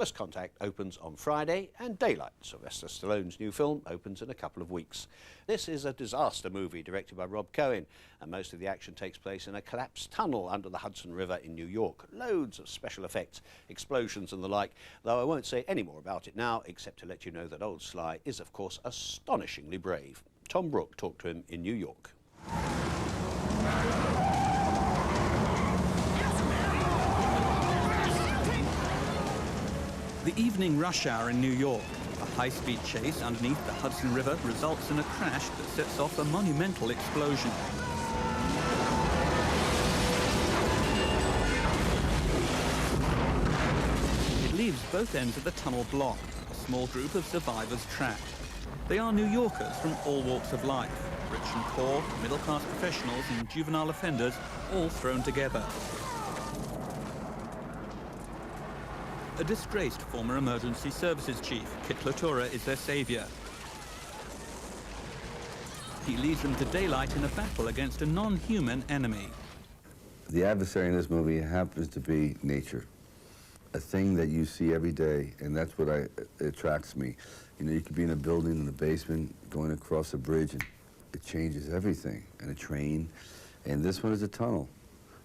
First Contact opens on Friday, and Daylight, Sylvester Stallone's new film, opens in a couple of weeks. This is a disaster movie directed by Rob Cohen, and most of the action takes place in a collapsed tunnel under the Hudson River in New York. Loads of special effects, explosions and the like, though I won't say any more about it now, except to let you know that old Sly is, of course, astonishingly brave. Tom Brooke talked to him in New York. The evening rush hour in New York. A high-speed chase underneath the Hudson River results in a crash that sets off a monumental explosion. It leaves both ends of the tunnel blocked, a small group of survivors trapped. They are New Yorkers from all walks of life, rich and poor, middle-class professionals and juvenile offenders, all thrown together. A disgraced former emergency services chief, Kit Latura, is their savior. He leads them to Daylight in a battle against a non-human enemy. The adversary in this movie happens to be nature, a thing that you see every day, and that's what attracts me. You know, you could be in a building in the basement, going across a bridge, and it changes everything, and a train. And this one is a tunnel,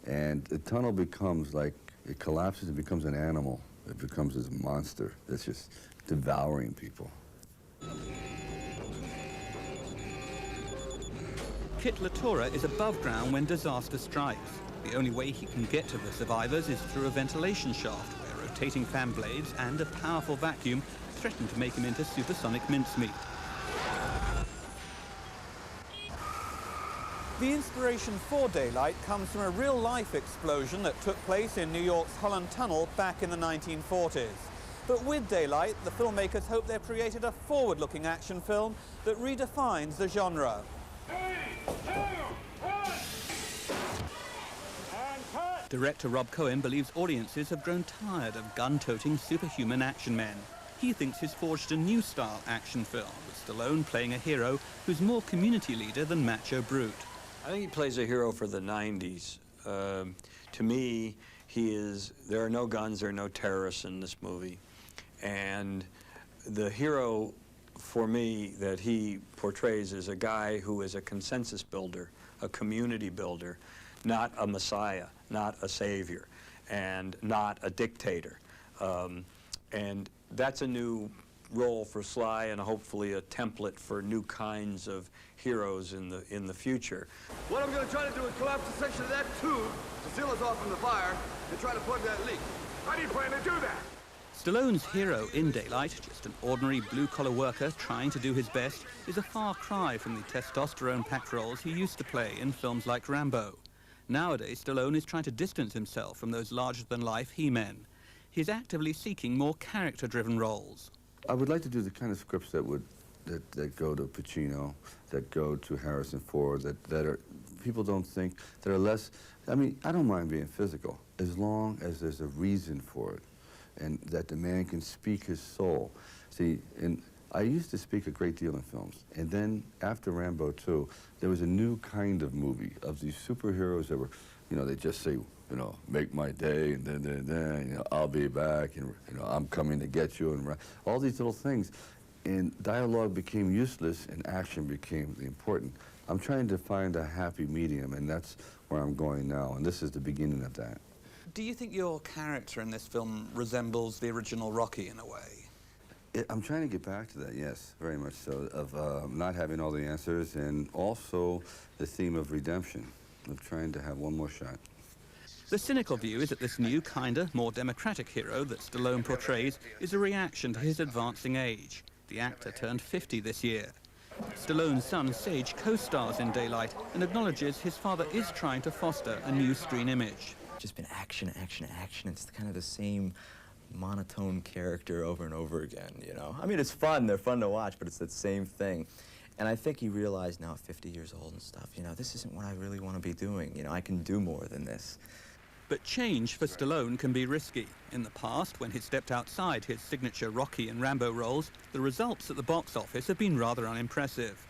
and the tunnel becomes like, it collapses and becomes an animal. It becomes this monster that's just devouring people. Kit Latura is above ground when disaster strikes. The only way he can get to the survivors is through a ventilation shaft, where rotating fan blades and a powerful vacuum threaten to make him into supersonic mincemeat. The inspiration for Daylight comes from a real-life explosion that took place in New York's Holland Tunnel back in the 1940s. But with Daylight, the filmmakers hope they've created a forward-looking action film that redefines the genre. 3, 2, 1, and cut! Director Rob Cohen believes audiences have grown tired of gun-toting superhuman action men. He thinks he's forged a new style action film, with Stallone playing a hero who's more community leader than macho brute. I think he plays a hero for the 90s. To me, there are no guns, there are no terrorists in this movie. And the hero, for me, that he portrays is a guy who is a consensus builder, a community builder, not a messiah, not a savior, and not a dictator. And that's a new role for Sly, and hopefully a template for new kinds of heroes in the future. What I'm going to try to do is collapse a section of that tube to seal us off from the fire and try to plug that leak. How do you plan to do that? Stallone's hero in Daylight, just an ordinary blue-collar worker trying to do his best, is a far cry from the testosterone-packed roles he used to play in films like Rambo. Nowadays, Stallone is trying to distance himself from those larger-than-life he-men. He's actively seeking more character-driven roles. I would like to do the kind of scripts that go to Pacino, that go to Harrison Ford, that are, people don't think, that are less, I mean, I don't mind being physical, as long as there's a reason for it, and that the man can speak his soul. See, and I used to speak a great deal in films, and then after Rambo 2, there was a new kind of movie of these superheroes that were, you know, they just say, you know, make my day, and then, you know, I'll be back, and, you know, I'm coming to get you, and all these little things. And dialogue became useless, and action became important. I'm trying to find a happy medium, and that's where I'm going now, and this is the beginning of that. Do you think your character in this film resembles the original Rocky in a way? I'm trying to get back to that, yes, very much so, of not having all the answers, and also the theme of redemption, of trying to have one more shot. The cynical view is that this new, kinder, more democratic hero that Stallone portrays is a reaction to his advancing age. The actor turned 50 this year. Stallone's son, Sage, co-stars in Daylight and acknowledges his father is trying to foster a new screen image. Just been action, action, action. It's kind of the same monotone character over and over again, you know? I mean, it's fun. They're fun to watch, but it's that same thing. And I think he realized now at 50 years old and stuff, you know, this isn't what I really want to be doing. You know, I can do more than this. But change for Stallone can be risky. In the past, when he stepped outside his signature Rocky and Rambo roles, the results at the box office have been rather unimpressive.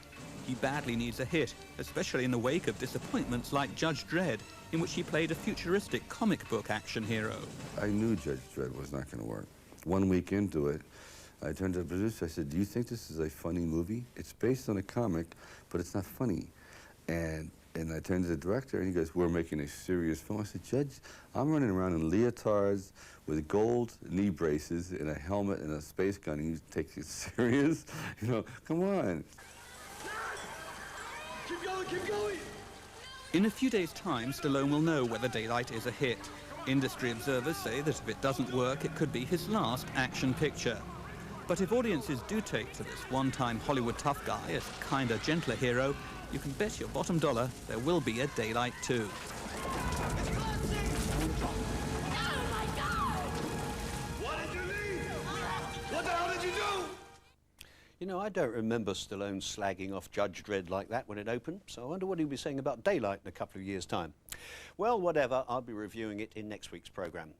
He badly needs a hit, especially in the wake of disappointments like Judge Dredd, in which he played a futuristic comic book action hero. I knew Judge Dredd was not going to work. 1 week into it, I turned to the producer, I said, do you think this is a funny movie? It's based on a comic, but it's not funny. And I turned to the director, and he goes, we're making a serious film. I said, Judge, I'm running around in leotards with gold knee braces and a helmet and a space gun, and you take it serious? You know, come on. Keep going, keep going! In a few days' time, Stallone will know whether Daylight is a hit. Industry observers say that if it doesn't work, it could be his last action picture. But if audiences do take to this one-time Hollywood tough guy as a kinder, gentler hero, you can bet your bottom dollar there will be a Daylight 2. You know, I don't remember Stallone slagging off Judge Dredd like that when it opened, so I wonder what he'll be saying about Daylight in a couple of years' time. Well, whatever, I'll be reviewing it in next week's programme.